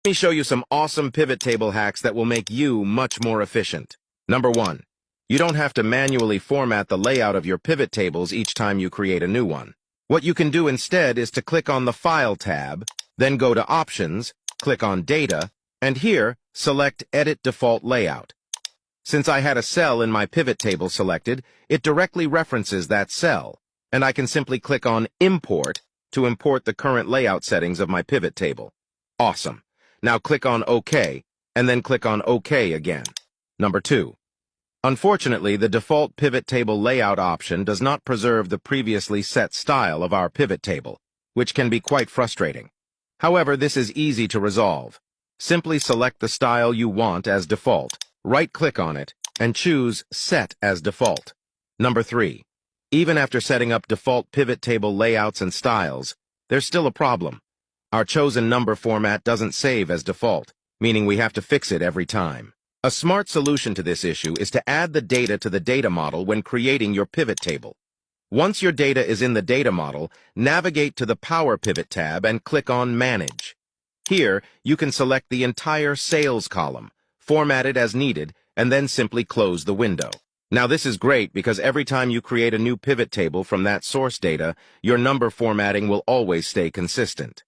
Let me show you some awesome pivot table hacks that will make you much more efficient. Number 1. You don't have to manually format the layout of your pivot tables each time you create a new one. What you can do instead is to click on the File tab, then go to Options, click on Data, and here, select Edit Default Layout. Since I had a cell in my pivot table selected, it directly references that cell, and I can simply click on Import to import the current layout settings of my pivot table. Awesome. Now click on OK, and then click on OK again. Number 2. Unfortunately, the default pivot table layout option does not preserve the previously set style of our pivot table, which can be quite frustrating. However, this is easy to resolve. Simply select the style you want as default, right-click on it, and choose Set as Default. Number 3. Even after setting up default pivot table layouts and styles, there's still a problem. Our chosen number format doesn't save as default, meaning we have to fix it every time. A smart solution to this issue is to add the data to the data model when creating your pivot table. Once your data is in the data model, navigate to the Power Pivot tab and click on Manage. Here, you can select the entire sales column, format it as needed, and then simply close the window. Now this is great because every time you create a new pivot table from that source data, your number formatting will always stay consistent.